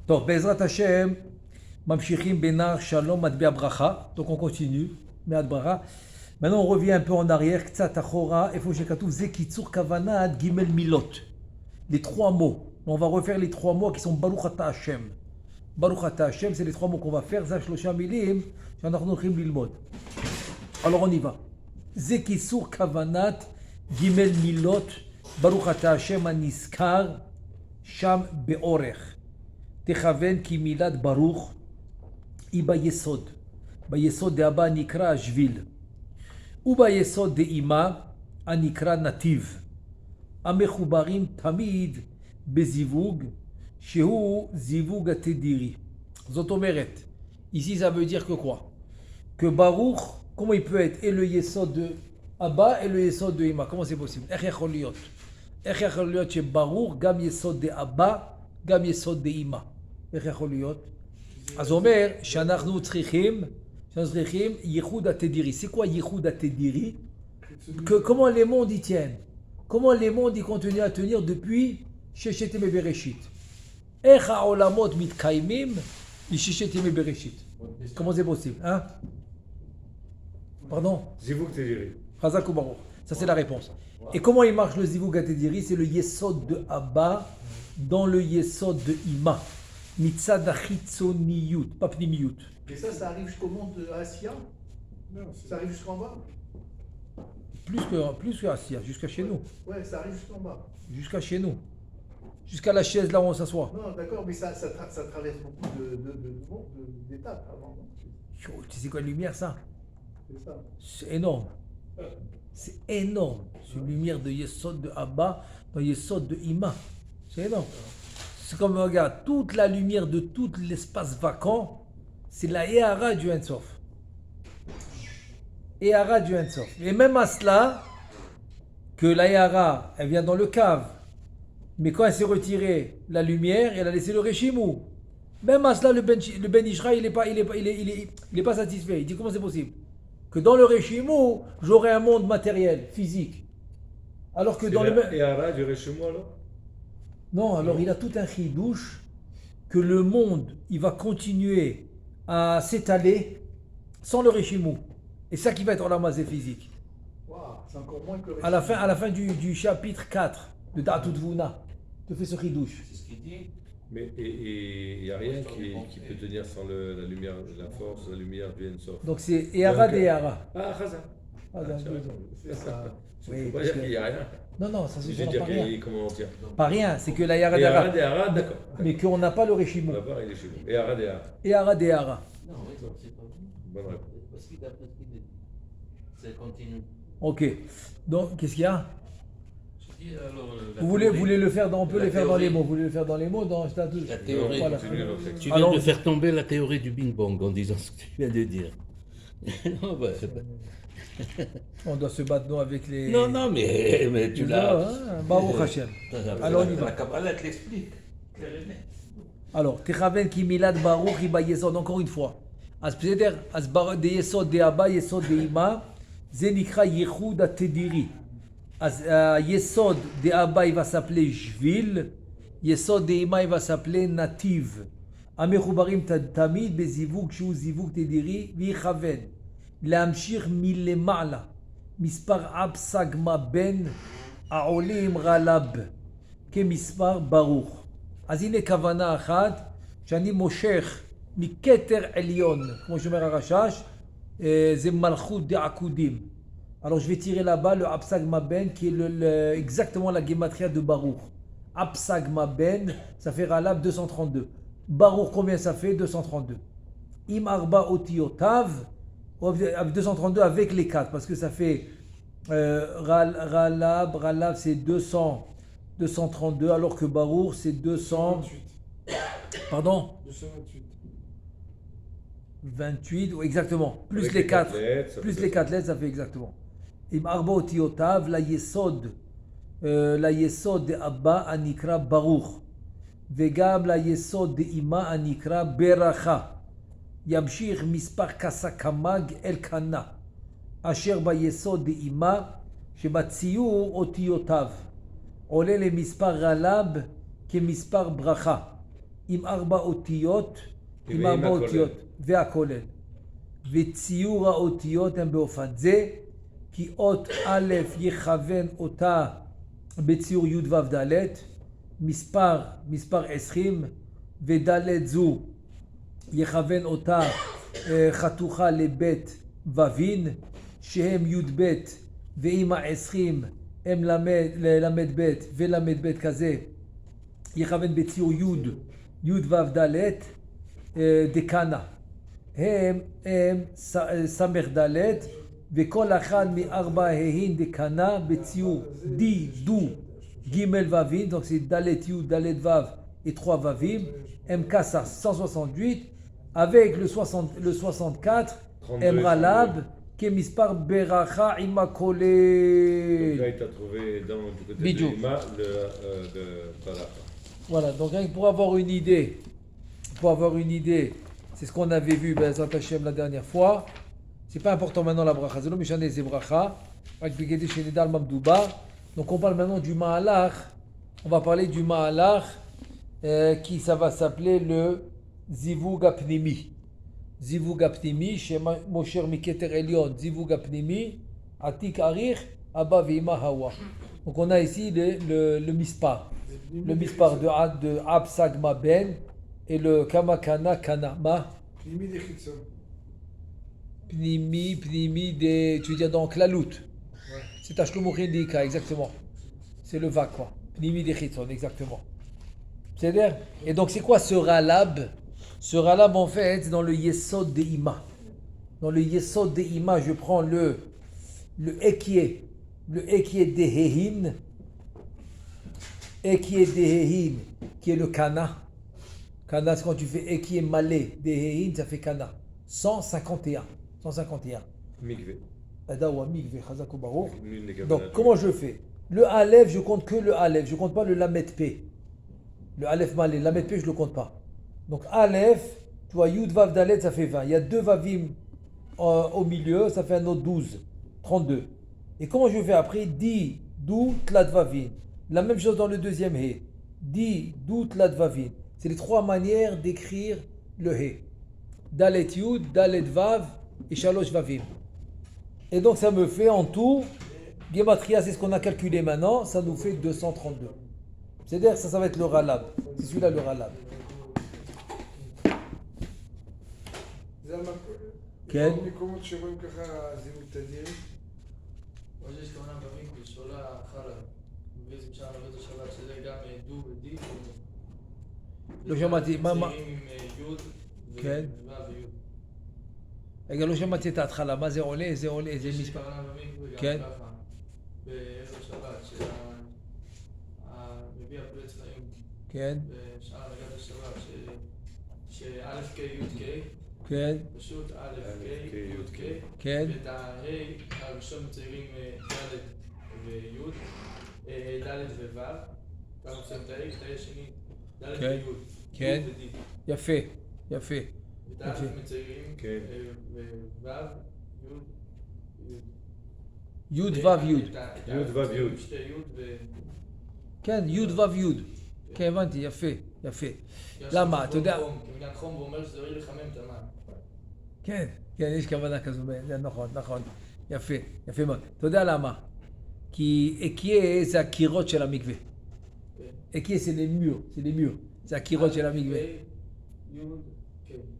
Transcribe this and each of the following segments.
Donc, Bezrat Hashem, Mamshichim Benar Shalom Matbea Bracha. Donc, on continue. Me'ad Bracha. Maintenant, on revient un peu en arrière. Ktsat Achora, Efo Shekatouf, Zekitsur Kavanat Gimel Milot. Les trois mots. On va refaire les trois mots qui sont Baruch Ata Hashem. Baruch Ata Hashem, c'est les trois mots qu'on va faire. Zash Losha Milim, Shanachnu Chim Lilmod. Alors, on y va. Zekitsur Kavanat Gimel Milot. Baruch Ata Hashem Aniskar Sham Beorech. תכוון כי מילת ברוך היא ביסוד. ביסוד דאבא נקרא שביל. וביסוד דאמא הנקרא נתיב. המחוברים תמיד בזיווג שהוא זיווג התדירי. זאת אומרת, ici ça veut dire que quoi? Que Baruch, comment il peut être et le yesod de Abba et le yesod de Ima? Comment c'est possible? איך יכול להיות? איך יכול להיות שברוך גם יסוד דאבא גם יסוד דאמא? איך יכול להיות? אז הוא אומר שאנחנו צריכים ייחוד התדירי. C'est quoi ייחוד התדירי? Comment les mondes y tiennent? Comment les mondes y continuent à tenir depuis ששת ימי בראשית? איך העולמות מתקיימים בששת ימי בראשית? Comment c'est possible? Hein? Pardon? Zivuk Tediri. Chazak ou Baruch. Ça c'est la réponse. Et comment il marche le zivug atediri? C'est le yesod de Abba dans le yesod de Ima. Mitzad achitzoniyut, pas pnimiyut. Et ça arrive jusqu'au monde de Assia? Ça arrive jusqu'en bas? Plus que Assia, jusqu'à chez nous. Ouais, ça arrive jusqu'en bas. Jusqu'à chez nous. Jusqu'à la chaise là où on s'assoit. Non, d'accord, mais ça traverse beaucoup d'étapes avant. Tu sais quoi, la lumière, ça? C'est ça. C'est énorme. C'est énorme. C'est une lumière de yesod de Abba dans yesod de Ima. C'est énorme. C'est comme, regarde, toute la lumière de tout l'espace vacant, c'est la Ehara du Ensof. Ehara du Ensof. Et même à cela, que la Ehara, elle vient dans le cave. Mais quand elle s'est retirée, la lumière, elle a laissé le Réchimou. Même à cela, le Ben Ishra, il n'est pas satisfait. Il dit comment c'est possible? Que dans le Réchimou, j'aurai un monde matériel, physique. Alors que dans le... Et Ara du Réchemou alors? Non, alors il a tout un chidouche que le monde, il va continuer à s'étaler sans le Réchimou. Et ça qui va être en lamazé physique. Waouh, c'est encore moins que le À la fin du chapitre 4 de Da'atout Vuna, te fait ce chidouche. C'est ce qu'il dit. Mais il n'y a rien qui peut tenir sans la lumière, la force, la lumière du Ensof. Donc c'est Ehara de Ehara. Ah, Chazan. C'est ça. Il Oui, ne faut pas parce dire qu'il n'y a rien. Non, ça se Je veux fait dire pas rien. comment dire. Pas rien, c'est que la Ehara de Et Ara Ehara. des Ara, d'accord. Mais qu'on n'a pas le Réchimou. Là-bas, il est chez nous. Et Ara des Ara. Ehara de Ehara. Non, oui, c'est pas bon. Bonne réponse. Parce qu'il d'après ce qu'il dit, c'est continu. Ok. Donc, qu'est-ce qu'il y a? Je dis alors. Vous voulez le faire on peut la le faire dans les théorie. mots. Vous voulez le faire dans les mots dans La théorie. Voilà. Continue alors, c'est- Tu viens Alors- de faire tomber la théorie du Bing Bong en disant ce que tu viens de dire. non, On doit se battre nous avec les. non, mais tu l'as. Baruch Hashem. Alors, on y va. La Kabbalah te l'explique. Clair et net. Alors, Techaven ki milad Baruch iba yesod, encore une fois. As בסדר, אז de yesod de Abba, yesod de Ima, זה נקרא ייחוד התדירי. אז היסוד de Abba il va s'appeler Jvil, יסוד de Ima il va s'appeler Nativ. המחוברים תמיד בזיווג שהוא זיווג תדירי, ויכוון להמשיך מלמעלה מספר אב סגמה בין העולים רלב כמספר ברוך. אז הנה כוונה אחת שאני מושך מכתר עליון, כמו שאומר הרשש, זה מלכות דעקודים. Alors je vais tirer là-bas le Absagma Ben qui est exactement la gematria de Baruch. Absagma Ben, ça fait Ralab 232. Baruch combien ça fait? 232. Im Arba Otiotav, 232 avec les 4 parce que ça fait Ralab c'est 232 alors que Baruch c'est 200. Pardon? 28, exactement. Plus Avec les les 4. quatre lettres, ça Plus fait les 4 lettres, ça fait exactement. Im arba otiotav, la yesod de Abba anikra Baruch. Vegam la yesod de Ima anikra Beracha. Yamshir mispar kasakamag elkana. Asher ba yesod de Ima, שבציור אותיותיו עולה למספר רלב כמספר ברכה. עם 4 אותיות, עם ועם 4 הכולל. אותיות, והכולל. וציור האותיות הם באופן זה, כי אות א' יכוון אותה בציור י' ו' ד', מספר 20, וד' זו יכוון אותה חתוכה לבית ווין, שהם י"ב, ועם ה-20 הם למד ב' ולמד ב' כזה, יכוון בציור י' ו' ד' דקנה. הם סמך ד' וכל אחד מארבע ההין דקנה בציור די, דו, ג' ו', donc c'est ד' י' ד' ו' et 3 ו', הם קסה 168, avec le 64, הם רלב, כמספר ברכה עם Donc הכולל. là, il t'a trouvé dans du côté Bidou. de Ima de Baraka. Voilà, donc rien que pour avoir une idée, c'est ce qu'on avait vu Be'ezrat Hashem la dernière fois. C'est pas important maintenant la bracha, c'est le Mishane c'est bracha. Donc on parle maintenant du Ma'alach. On va parler du Ma'alach qui ça va s'appeler le Zivug Apnimi. Zivug Apnimi, chez Moshe Miketer Elion, Zivug Apnimi, Atik Arich, Abba Vima Hawa. Donc on a ici le Mispar. Le Mispar de Ab Sagma Ben et le Kamakana Kanama. Pnimi des Chitzon. Pnimi, tu veux dire donc la loute. C'est Tashlomo Khindika, exactement. C'est le va quoi. Pnimi des Chitzon, exactement. C'est-à-dire, et donc c'est quoi ce ralab? Ce ralab en fait, c'est dans le Yesod de Ima. Dans le Yesod de Ima, je prends le Ekie de Hehin, Ekie de Hehin, qui est le Kana. Kana, c'est quand tu fais Ekie Malé de Hehin, ça fait Kana. 151. Mikvé. Adawa Mikve, Chazako Baruch. L'une des Donc, Kavanah. comment je fais? Le Aleph, je compte que le Aleph, je compte pas le Lamet P. Le Aleph Malé, Lamet P, je le compte pas. Donc, Aleph, tu vois, Yud Vav Dalet, ça fait 20. Il y a 2 Vavim au milieu, ça fait un autre 12, 32. Et comment je fais après? Di, Dou, Tlat Vavim. La même chose dans le deuxième He. Di, Dou, Tlat Vavim. C'est les 3 manières d'écrire le He. Dalet Yud, Dalet Vav et Shalosh Vavim. Et donc ça me fait en tout, Gematria, c'est ce qu'on a calculé maintenant, ça nous fait 232. C'est-à-dire ça va être le Ralab. C'est celui-là le Ralab. זה המקום. כן. יש מקומות שרואים ככה זיווג תדיר. או שיש כוונה במקווה שעולה חלב, באיזה משל עובד השבת, שזה גם דו ודי. לא שמעתי, מה? צעירים עם יוד כן. וו' ויוד. רגע, לא שמעתי את ההתחלה, מה זה עולה? זה עולה, זה יש מספר. כוונה במקווה גם כן. ככה, בערב שבת, שהמביא הפרי צבעים, כן, בשעה נגד השבת, שא' ק' י' ק', כן, פשוט א' ק' י' ק', כן, ואת הה' הראשון מציירים ד' וי', ד' וו', אתה מציירים את הה' השני, ד' כן, וי', כן. י' וד'. יפה, יפה. את הא' מציירים כן. ו', י'. יוד וו יוד. י' ו' י'. שתי י' ו... כן, יוד וו יוד. כן, הבנתי, יפה, יפה. למה? אתה יודע... כמניין חום ואומר שזה הולך לחמם את המים. כן, כן, יש כוונה כזו, זה נכון, נכון. יפה, יפה מאוד. אתה יודע למה? כי אקיה זה הקירות של המקווה. אקיה זה למיור, זה הקירות של המקווה.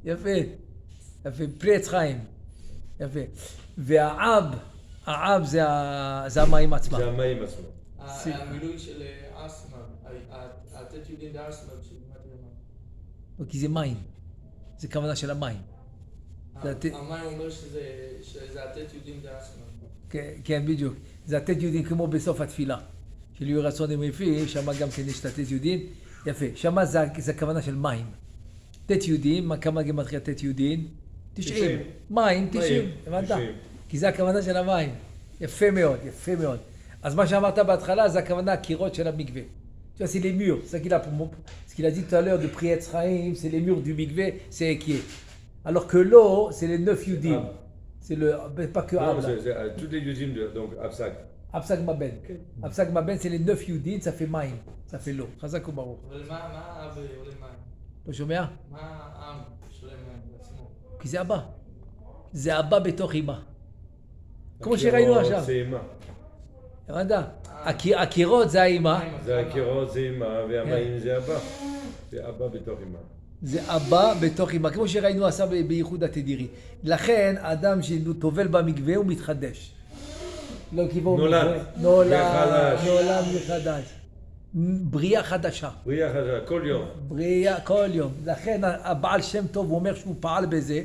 יפה, יפה, פרי עץ חיים. יפה. והעב זה המים עצמם. זה המים עצמם. המילוי של אסמה, התת יהודים באסמה, שלימדתי למה. כי זה מים. זה כוונה של המים. המים אומר שזה התת יהודים באסמה. כן, בדיוק. זה התת יהודים כמו בסוף התפילה. של יהי רצון עם יפי, שם גם כן יש את התת יהודים. יפה. שם זה הכוונה של מים. תת יהודים, כמה גמטריה תת יהודים? 90. מים, 90. הבנת? כי זה הכוונה של המים. יפה מאוד, יפה מאוד. אז מה שאמרת בהתחלה זה הכוונה הקירות של המקווה. Tu vois, c'est les murs. C'est ce qu'il a dit tout à l'heure de Pri Etz Chaim, c'est les murs du mikvé, c'est Ekié. Alors que l'eau, c'est les 9 yudim. C'est le, pas que Non, Ab. c'est tous les yudim, donc Absak. Absak Maben. Absak Maben, c'est les 9 yudim, ça fait Maïm. Ça fait l'eau. Chazak ou Baruch. אבל מה האב עולה מים? לא שומע? מה העם שולם לעצמו? כי זה אבא. זה אבא בתוך אמא. כמו שראינו עכשיו. זה אימא. הבנת? הקירות זה האמא. זה הקירות, זה אימא, והמים זה אבא. זה אבא בתוך אימא. זה אבא בתוך אמא, כמו שראינו עשה בייחוד התדירי. לכן, אדם שטובל במקווה הוא מתחדש. לא קיבור נולד. מקווה. נולד מחדש. מחדש. בריאה חדשה. בריאה חדשה, כל יום. בריאה כל יום. לכן הבעל שם טוב הוא אומר שהוא פעל בזה,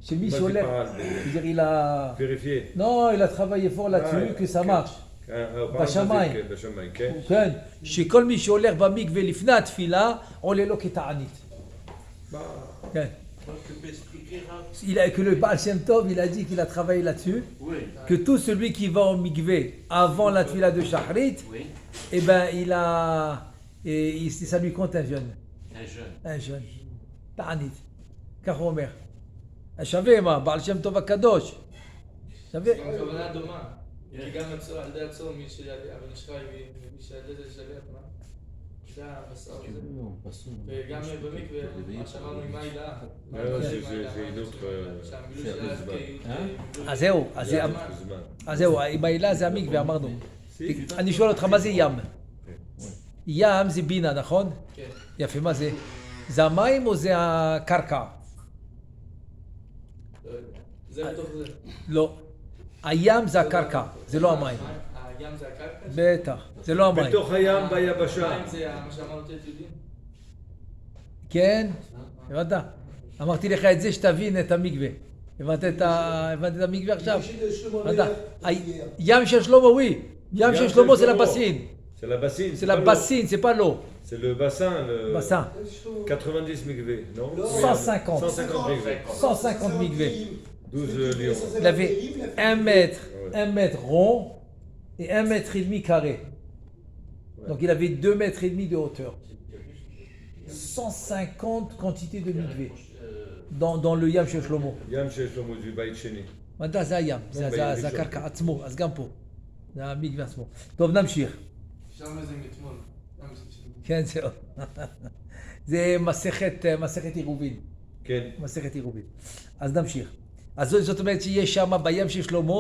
שמי מה שהולך... זה פעל בזה? C'est-à-dire, il a... Vérifier. Non, il a travaillé fort là-dessus, que ça marche. בשמיים. בשמיים, כן. כן, שכל מי שהולך במקווה לפני התפילה, עולה לו כתענית. כן. Que le Baal Shem Tov, il a dit qu'il a travaillé là-dessus, Oui. que tout celui qui va au mikvé avant la tfila de Shachrit, Oui. eh ben il a, ça lui compte un jeune. Un jeune. Un jeune. תענית. כך הוא אומר. שווה מה? בעל שם טוב הקדוש. שווה. גם כוונה דומה. כי גם על ידי הצום, מי שהבן ישחי ומי שעל ידי זה שליח, מה? זה הבשר הזה. Non, passons. וגם במקווה, מה שאמרנו עם העילה. זה עידות שהמילוי שלה אז זהו, אז זהו, עם העילה זה המקווה, אמרנו. אני שואל אותך, מה זה ים? ים זה בינה, נכון? כן. יפה, מה זה? זה המים או זה הקרקע? לא יודע. זה בתוך זה. לא. הים זה הקרקע, זה לא המים. הים זה הקרקע? בטח, זה לא המים. בתוך הים ביבשה. המים זה מה שאמרנו תת יודעים? כן? הבנת? אמרתי לך את זה שתבין את המקווה. הבנת את המקווה עכשיו? הבנת? ים של שלמה, oui. ים של שלמה זה לבסין. C'est la bassine. C'est la bassine, c'est pas l'eau. C'est le bassin. Le Bassin. 90 mikveh, non 150. 150 mikveh. 150 mikveh. 12 lions. Il avait 1 mètre rond et 1 mètre et demi carré. Donc il avait 2 mètres et demi de hauteur. 150 quantités de mikveh dans le ים של שלמה. ים של שלמה du בית שני. מדע זה הים, זה הקרקע עצמו, אז גם פה. זה המקווה עצמו. טוב, נמשיך. שם זה מאתמול. כן, זהו. זה מסכת עירובין. כן. מסכת עירובין. אז נמשיך. אז זאת אומרת שיש שם בים של שלמה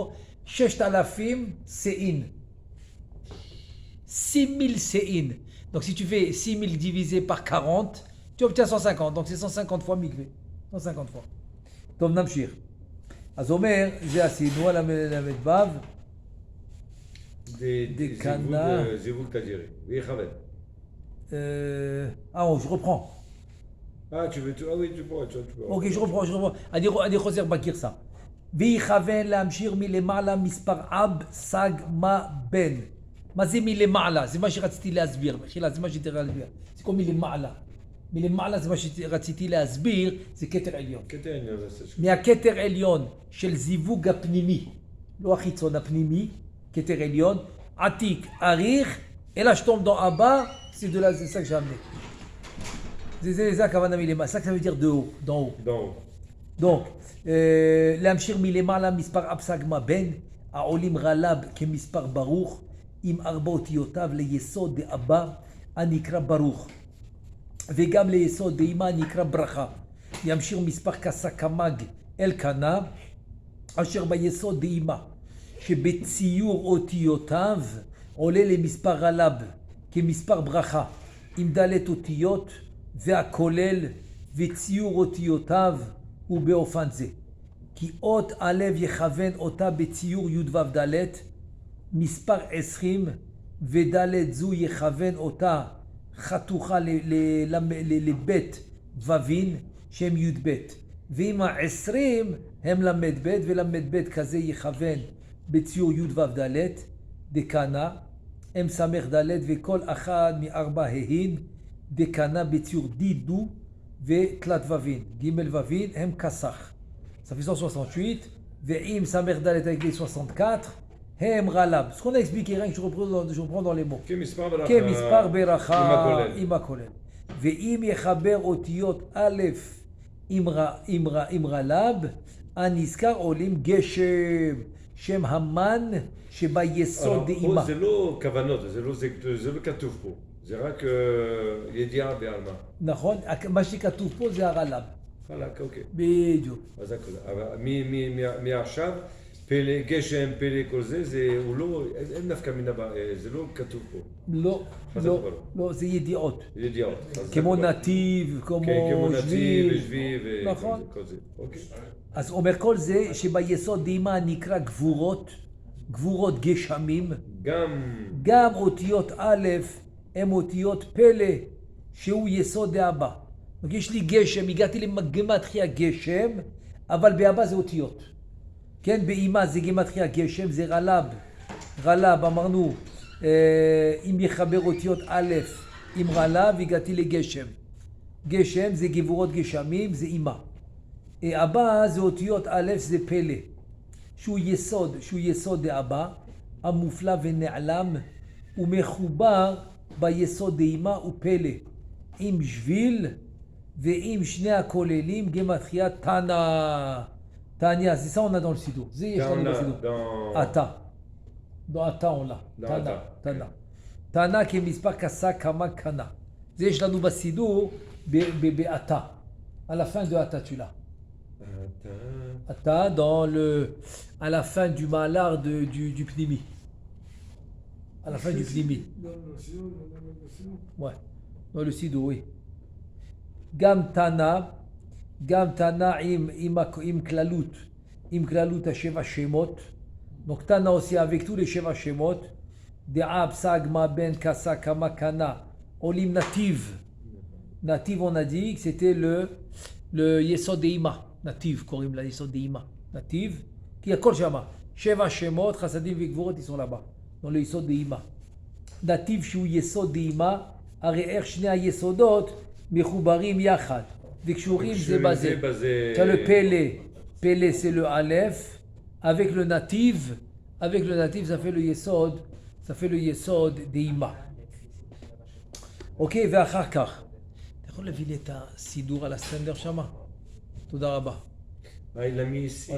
6,000 séines. 6,000 séines. Donc si tu fais 6,000 divisé par 40, tu obtiens 150. Donc c'est 150 fois mikveh. 150 fois. טוב, נמשיך. אז אומר, זה עשינו על המדבב. דקנה. זיווג תדירי. ויכוון. je reprends. oui, tu peux. Ok, je reprends. אני חוזר בגרסה. ויכוון להמשיך מלמעלה מספר אב, סג, מה, בן. מה זה מלמעלה? זה מה שרציתי להסביר. מחילה, זה מה שרציתי להסביר. זה כל מלמעלה. מלמעלה זה מה שרציתי להסביר, זה כתר עליון. כתר עליון. מהכתר עליון של זיווג הפנימי, לא החיצון הפנימי, כתר עליון, עתיק, אריך, אלא שתום דו אבא, c'est ça que j'ai amené. זה הכוונה מלמעלה. ça que ça veut dire de haut, d'en haut. Donc, להמשיך מלמעלה מספר אבסגמה בן, העולים רלב כמספר ברוך, עם 4 אותיותיו ליסוד דאבא, הנקרא ברוך. וגם ליסוד דאמא נקרא ברכה. ימשיך מספר כסקמג אל קנה, אשר ביסוד דאמא, שבציור אותיותיו עולה למספר רלב כמספר ברכה, עם ד' אותיות, והכולל וציור אותיותיו הוא באופן זה. כי אות הלב יכוון אותה בציור י' ו' ד', מספר 20, וד' זו יכוון אותה חתוכה לבית ווין שהם י' ב', ועם ה-20 הם למד ב', ולמד ב' כזה יכוון בציור י' ו' ד', דקנה, הם סמך ד', וכל אחד מארבע ההין דקנה בציור דידו ותלת ווין, ג' ווין הם כסח. Ça fait 168, ועם סמך ד' avec les 64, הם רלב. Ce qu'on a expliqué, rien que je reprends dans les mots. כמספר ברכה עם הכולל. ואם יחבר אותיות א' עם רלב, הנזכר עולים גשם, שם המן שביסוד דאמא. פה זה לא כוונות, זה לא כתוב פה. זה רק ידיעה בעלמא. נכון? מה שכתוב פה זה הרל"ב. חלק, אוקיי. בדיוק. אז הכל. אבל מעכשיו, פלא, גשם, פלא, כל זה, הוא לא, אין נפקא מינה, זה לא כתוב פה. לא, חזק לא, כבר. לא, זה ידיעות. ידיעות. חזק כמו כבר. נתיב, כמו כן, כמו נתיב שביל. ושביב, נכון. וכל זה. אוקיי. אז אומר כל זה שביסוד דהימה נקרא גבורות, גבורות גשמים. גם אותיות א' הם אותיות פלא, שהוא יסוד דאבא. יש לי גשם, הגעתי לגמטריה גשם, אבל באבא זה אותיות. כן, באמא זה גמטריה גשם, זה רל"ב. רל"ב, אמרנו, אם יחבר אותיות א' עם רל"ב, הגעתי לגשם. גשם זה גבורות גשמים, זה אמא. אבא זה אותיות א', זה פלא. שהוא יסוד דאבא, המופלא ונעלם, ומחובר ביסוד דאמא ופלא. עם שביל ועם שני הכוללים גמטריה תנא. תניא, זה ça on a dans le sidour. זה יש לנו בסידור. עתה. עתה on l'a. תנא. תנא כמספר כסה כמה קנה. זה יש לנו בסידור בעתה. À la fin de עתה tu l'as. עתה à la fin du malard du pnimi. À la fin du pnimi. Ouais. Dans le sidour, oui. גם תנא עם כללות השבע שמות. Donc תנא aussi avec tous les שבע שמות. דעה, פסק, מה, בן, כסה, כמה, קנה. עולים נתיב. נתיב on a dit que c'était le יסוד דאמא. נתיב קוראים לה יסוד דאמא. נתיב, כי הכל שמה. שבע שמות, חסדים וגבורות ils sont là-bas. dans le יסוד דאמא. נתיב שהוא יסוד דאמא, הרי איך שני היסודות מחוברים יחד. וקשורים זה בזה. Tu as le pélé. Pélé c'est le aleph. Avec le natif, ça fait le yesod. Ça fait le yesod d'Ima. Ok, ואחר כך. אתה יכול להביא לי את הסידור על הסטנדר שמה? תודה רבה. Il l'a mis ici.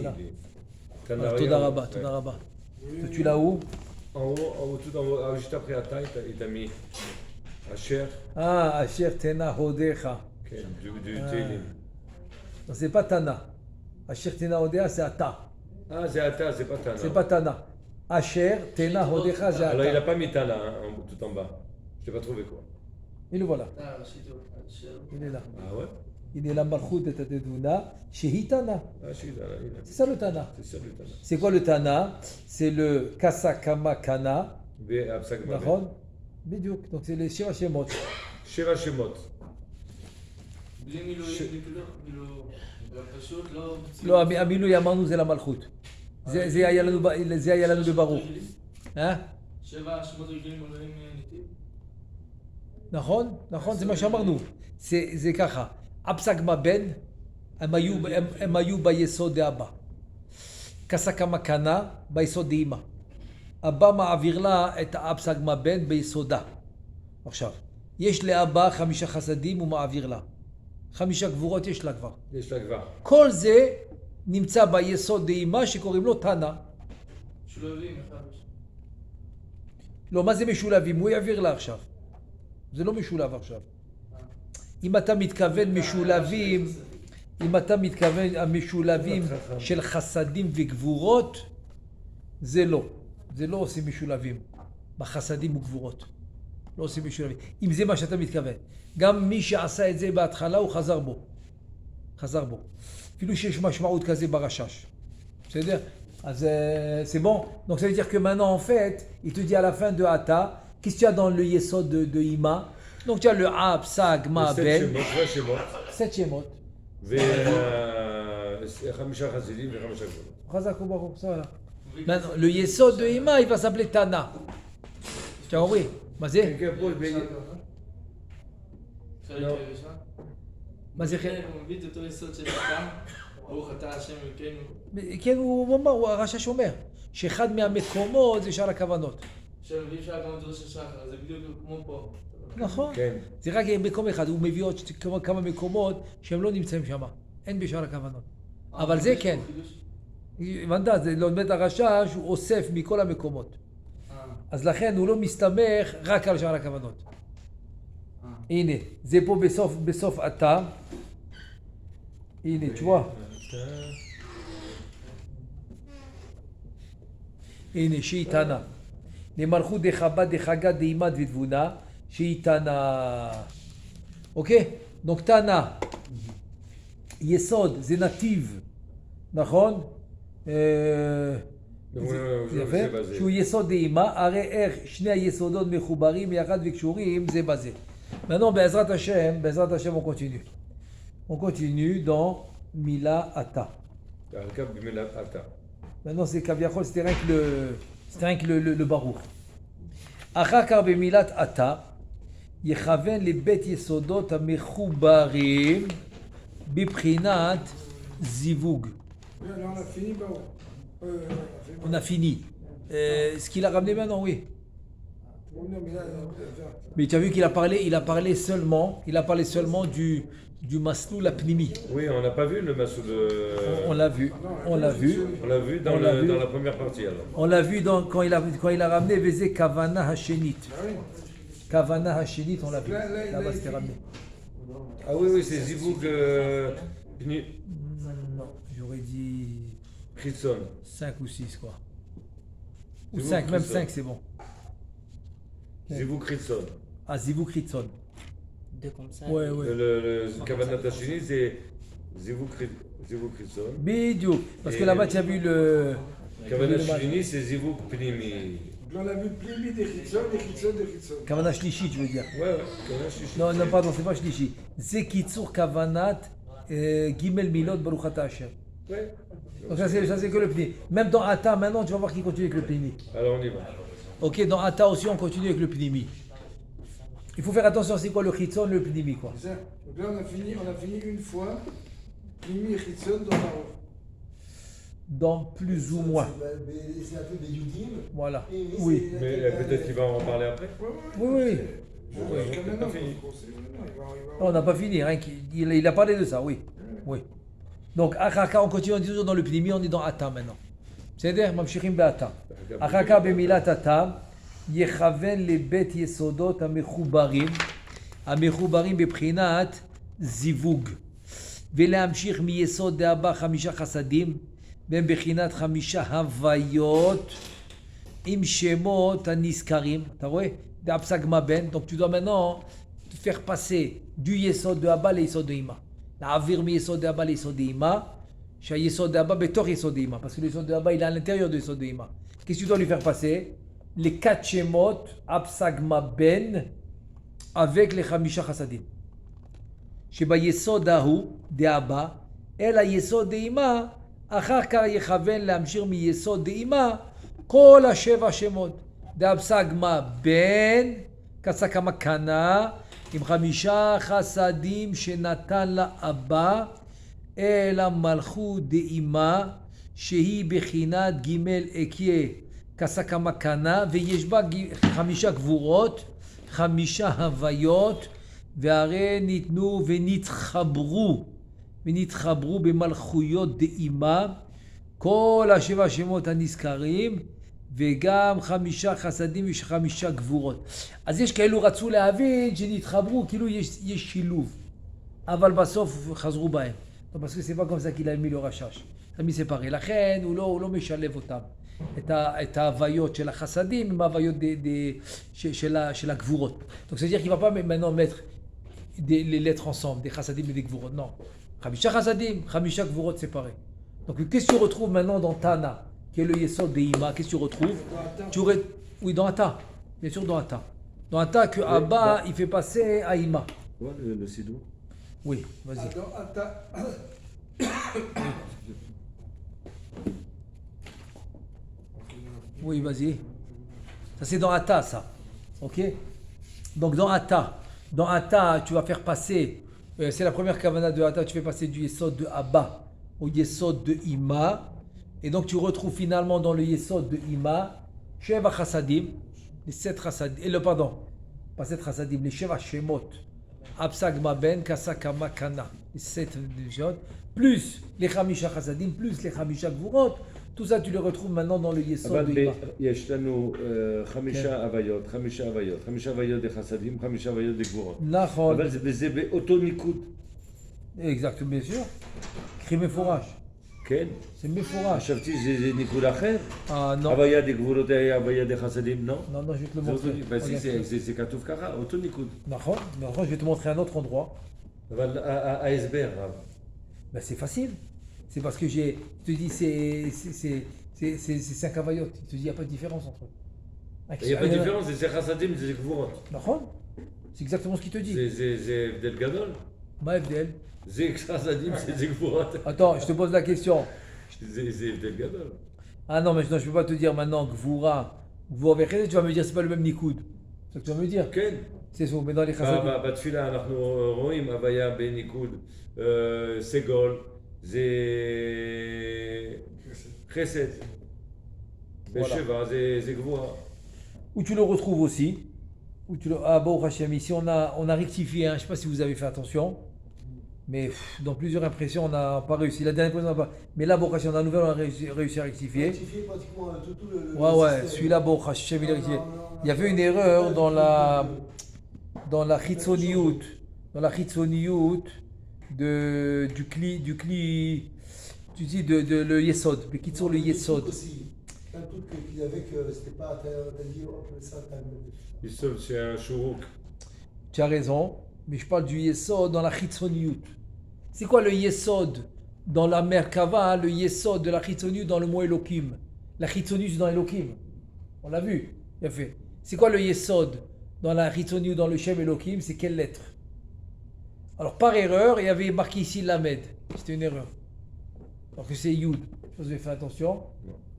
תודה רבה, תודה רבה. Tu l'as où? En haut, tout en haut, juste après la taille, il t'a mis Asher. אשר תנה הודיך. כן, du Télim. Non, c'est pas Tana. Asher tena הודיך זה אתה. זה אתה, c'est pas Tana. C'est pas Tana. Asher tena הודיך זה Alors il אתה. a pas mis Tana tout en bas. Je l'ai pas trouvé quoi. Et le voilà. Il est là. Ah ouais? Il est la malchoute de Tadeduna, chez Tana. Ah, je suis là, il a. C'est ça le Tana. C'est ça le Tana. C'est quoi le Tana? C'est le Kasakama Kana. והפסק בבן. נכון? בדיוק. Donc c'est les שבע שמות. שבע שמות. בלי מילואים, כאילו, פשוט לא... לא, המילוי אמרנו זה למלכות. זה היה לנו בברוך. שבע שמות רגילים מילואים נתיב? נכון? נכון, זה מה שאמרנו. זה ככה. הפסק בבן, הם היו ביסוד דאבא. כסקמה קנה ביסוד דאמא. אבא מעביר לה את האפסק בן ביסודה. עכשיו, יש לאבא 5 חסדים, הוא מעביר לה. 5 גבורות יש לה כבר. יש לה כבר. כל זה נמצא ביסוד דאמא שקוראים לו תנא. משולבים אחד. לא, מה זה משולבים? הוא יעביר לה עכשיו. זה לא משולב עכשיו. אם אתה מתכוון משולבים, אם אתה מתכוון המשולבים של חסדים וגבורות, זה לא. זה לא עושים משולבים בחסדים וגבורות. לא עושים משולבים. אם זה מה שאתה מתכוון. גם מי שעשה את זה בהתחלה הוא חזר בו. חזר בו. אפילו שיש משמעות כזה ברשש. בסדר? אז c'est bon. Donc ça veut dire que maintenant en fait, il te dit à la fin de Ata, qu'est-ce que tu as dans le Yesod de Ima? Donc tu as le Ab, Sag, Ma, Ben. 7 שמות. ו5 חסידים ו5 גבולות. חזק וברוך, ça voilà. Maintenant, le Yesod de Ima, il va s'appeler Tana. Tu as compris? מה זה? מה זה? הוא מביא את אותו יסוד של אדם, ברוך אתה השם אלוקינו. כן, הוא הרשש אומר, שאחד מהמקומות זה שאר הכוונות. שמביא שאר גם את ראש השחר, זה בדיוק כמו פה. נכון. כן. זה רק מקום אחד, הוא מביא עוד כמה מקומות שהם לא נמצאים שם. אין בשאר הכוונות. אבל זה כן. הבנת, זה לומד הרשש, הוא אוסף מכל המקומות. אז לכן הוא לא מסתמך רק על שאר הכוונות. הנה, זה פה בסוף אתה. הנה, tu vois. הנה, שהיא תנא. למלכות דחב"ד דחגה דאימת ותבונה, שהיא תנא. אוקיי? donc תנא, יסוד, זה נתיב, נכון? יפה? שהוא יסוד דאימה, הרי איך שני היסודות מחוברים יחד וקשורים זה בזה. maintenant, בעזרת השם, on continue. On continue dans מילה אתה. maintenant, c'est כביכול, c'était rien que le ברוך. אחר כך במילת אתה, יכוון לבית יסודות המחוברים בבחינת זיווג. On a fini. Ce qu'il a ramené maintenant, oui. Mais tu as vu qu'il a parlé seulement du masloul apnimi. Oui, on n'a pas vu le Massoud. On l'a vu. On l'a vu dans la première partie alors. On l'a vu quand il a ramené Vezé Kavana Hashenit. Kavana Hashenit, on l'a vu. Là-bas, c'était ramené. Ah oui, c'est Zivouk Non, j'aurais dit Kritson. 5 ou 6 quoi. Ou Zivug 5, même Kritson. 5 c'est bon. Zivouk Kritson. Ah, Zivuk Ritson. Deux comme ça. Ouais. Le Kavanat Hashini, c'est Zivouk Kritson. Bidou. Parce que là-bas, tu as vu le. Kavanat Hashini, c'est Zivouk Pnimi. On a vu Plimi des Ritson, des Ritson, des Ritson. Kavana Shlishi, tu veux dire. Ouais, Kavanat Hashini. Non, pardon, c'est pas Shlishi. Zekitsur Kavanat Gimel Milot Baruchata Hashem. Ouais. Donc ça c'est que le pnimi. Même dans Ata, maintenant, tu vas voir qu'il continue avec le pnimi. Alors on y va. Ok, dans Ata aussi, on continue avec le pnimi. Il faut faire attention, c'est quoi le Ritson, le pnimi, quoi. C'est ça. Donc là, on a fini une fois. Plimi et Ritson dans Baruch. Dans plus ou moins. C'est un peu des Yudim. Voilà. Et Oui. Mais peut-être qu'il va en parler après. Oui. Quand fini. On n'a pas fini, hein. Il a parlé de ça, oui. Donc, Achaka, on continue toujours dans le pnimi, on est dans Ata maintenant. C'est-à-dire, Mamshichim be'Ata. Achaka bemilat Ata, יכוון לבית יסודות המחוברים בבחינת זיווג ולהמשיך מיסוד דאבא 5 חסדים בין בחינת 5 הוויות עם שמות הנזכרים. אתה רואה? דאפסגמה בין. Donc tu dois maintenant faire passer du יסוד דאבא ליסוד דאימה. להעביר מיסוד דאבא ליסוד דאימה, שהיסוד דאבא בתוך יסוד דאימה, parce que le יסוד דאבא il est à l'intérieur de יסוד דאימה. Qu'est-ce que tu dois lui faire passer? Les 4 shemot, Apsagma Ben, avec les 5 chassadim. Sheba yesod ahu, de Abba, el ha-yesod de'ima, achar kar yechaven להמשיך מיסוד דאימה, כל 7 שמות. דאפסגמה Ben, כסקמה קנה, עם 5 חסדים שנתן לאבא, אל המלכות דאימה, שהיא בחינת ג' אקיה, כסקמה קנה, ויש בה 5 גבורות, 5 הוויות, והרי ניתנו ונתחברו במלכויות דאימה, כל 7 שמות הנזכרים, וגם 5 חסדים ו5 גבורות. אז יש כאלו רצו להבין שנתחברו, כאילו יש שילוב, אבל בסוף חזרו בהם. parce que c'est pas comme ça qu'il a mis le רשש. זה מספרי. לכן הוא לא משלב אותם. את ההוויות של החסדים עם ההוויות של הגבורות. Donc c'est-à-dire qu'il ne va pas maintenant mettre les lettres ensemble, des chassadim et des gvurot. Non. 5 chassadim, 5 gvurot séparés. Donc qu'est-ce que tu retrouves maintenant dans Tana, qui est le Yesod d'Ima? Qu'est-ce que tu retrouves? Oui, dans Ata. Bien sûr, dans Ata. Dans Ata, que Abba, il fait passer à Ima. Ouais, le Sidou. Oui, vas-y. Oui, vas-y. Ça, c'est dans Ata, ça. Ok? Donc, dans Ata, tu vas faire passer, c'est la première kavana de Ata, tu fais passer du Yesod de Abba au Yesod de Ima. Et donc, tu retrouves finalement dans le Yesod de Ima, Sheva Chassadim, les 7 Chassadim, pardon, pas 7 Chassadim, les Sheva Shemot, Apsagma Ben, Kasakama Kana, les 7 Shemot, plus les 5 Chassadim, plus les 5 Gvurot, Tout ça, tu le retrouves maintenant dans le Yesod אבל de Iba. יש לנו חמישה הוויות, חמישה הוויות דחסדים, חמישה הוויות דגבורות. נכון, אבל זה באותו ניקוד, exact, bien sûr. Écrit מפורש. כן? C'est מפורש. חשבתי שזה ניקוד אחר. Ah non, הוויה דגבורות, הוויה דחסדים, לא? non, je vais te le זה אותו montrer. ניקוד, Regarde. זה כתוב ככה, אותו ניקוד. נכון, je vais te montrer un autre endroit. אבל ההסבר, רב. Ben, c'est facile. C'est parce que je te dis, c'est 5 avayotes. Il te dit, il n'y a pas de différence entre eux. Il n'y a pas de différence, זה חסדים, זה גבורות. נכון? C'est exactement ce qu'il te dit. זה הבדל גדול. מה ההבדל? זה חסדים, זה גבורות. Attends, je te pose la question. זה הבדל גדול. Ah non, mais je ne peux pas te dire maintenant Gvura, Gvura Vechesed, tu vas me dire c'est pas le même Nikoud. C'est ce que tu vas me dire. כן. C'est ça, mais dans les chassadim. בתפילה אנחנו רואים הוויה בניקוד סגול, זה חסד. בשבע זה גבוהה. Où tu le retrouves aussi. Où tu le... Ah bon, Hachem, ici on a rectifié, hein. Je ne sais pas si vous avez fait attention. Mais dans plusieurs impressions, on n'a pas réussi. La dernière impression, on n'a pas. Mais là, bon, Hachem, on a nouvelle, on a réussi à rectifier. Rectifier pratiquement tout le Ouais, système. celui-là, bon, Hachem, il a rectifié. Non, Il y avait une erreur dans la Chitzoniout. Dans la Chitzoniout du Kli, tu dis, de le Yesod. Mais Kitzur, le Yesod. Aussi. Un truc qu'il y avait que c'était pas, t'as dit, on appelait ça, יסוד שהשורוק. Tu as raison, mais je parle du Yesod dans la Chitzoniout. C'est quoi le Yesod dans la Merkava, le Yesod de la Chitzoniout dans le mot Elohim? La Chitzoniout c'est dans Elohim. On l'a vu, il a fait. C'est quoi le Yesod dans la Chitzoniout dans le Shem Elohim? C'est quelle lettre? Alors par erreur, il y avait marqué ici Lamed. C'était une erreur. Alors que c'est Yud. Vous avez fait attention?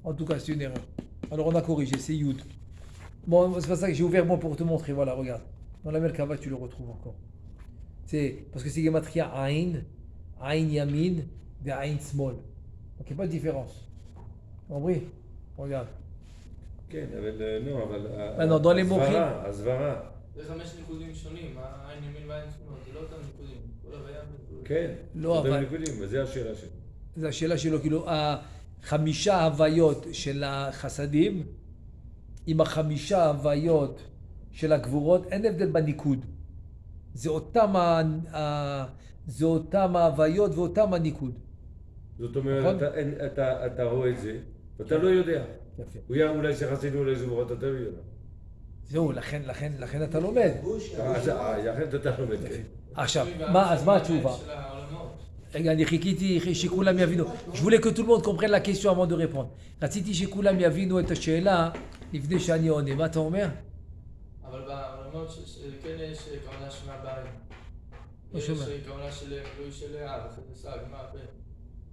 En tout cas, c'est une erreur. Alors on a corrigé, c'est Yud. Bon, c'est pas ça que j'ai ouvert moi pour te montrer. Voilà, regarde. Dans la Merkava, tu le retrouves encore. C'est parce que c'est Gematria Ain, Ain Yamin, de Ain Small. Donc il n'y a pas de différence. Compris? Regarde. כן, אבל לא, אבל... non, dans les mots-clés. הסברה. זה 5 ניקודים שונים, העין ימין והעין שמאל, זה לא אותם ניקודים. כל הוויה כן, לא, אותם אבל- ניקודים, וזו השאלה שלי. זה השאלה שלו, כאילו, החמישה הוויות של החסדים, עם החמישה הוויות של הגבורות, אין הבדל בניקוד. זה אותם ההוויות ואותם הניקוד. זאת אומרת, נכון? אתה רואה את זה, ואתה לא יודע. יפה. הוא יהיה אולי שחסינו, אולי זה גבורות, אתה לא יודע. זהו, לכן אתה לומד. אז אחרת אתה לומד, כן. עכשיו, אז מה התשובה? של העולמות. רגע, אני חיכיתי שכולם יבינו. Je voulais que tout le monde comprenne la question avant de répondre. רציתי שכולם יבינו את השאלה לפני שאני עונה. מה אתה אומר? אבל בעולמות כן יש כוונה של מהבעיה. לא יש שומע. כוונה של מילוי של לאה, אחרי זה סג, מה,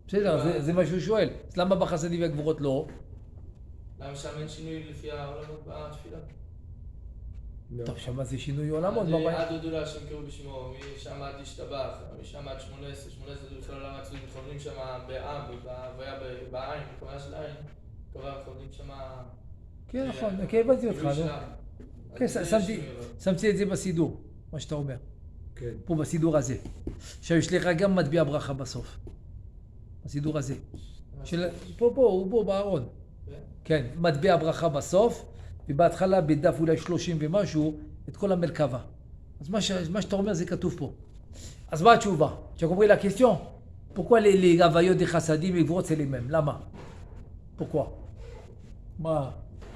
בסדר, זה מה שהוא שואל. אז למה בחסדים והגבורות לא? למה שם אין שינוי לפי העולמות בתפילה? טוב, שמה זה שינוי עולמות, מה הבעיה? עד הודו להשם קראו בשמו, משם עד השתבח, משם עד 18, 18 זה בכלל עולם הצדדים, מכוונים שם בעם, בהוויה בעין, בכוונה של עין, מכוונים שם... כן, נכון, כן, הבנתי אותך, נו. כן, שמתי את זה בסידור, מה שאתה אומר. כן. פה בסידור הזה. עכשיו יש לך גם מטביע ברכה בסוף. בסידור הזה. פה, הוא פה בארון. כן, מטביע ברכה בסוף, ובהתחלה בדף אולי 30 ומשהו, את כל המרכבה. אז מה שאתה אומר זה כתוב פה. אז מה התשובה? Tu as compris la question? Pourquoi les havayot des chassadim et gvorot c'est les mêmes? למה? Pourquoi? מה?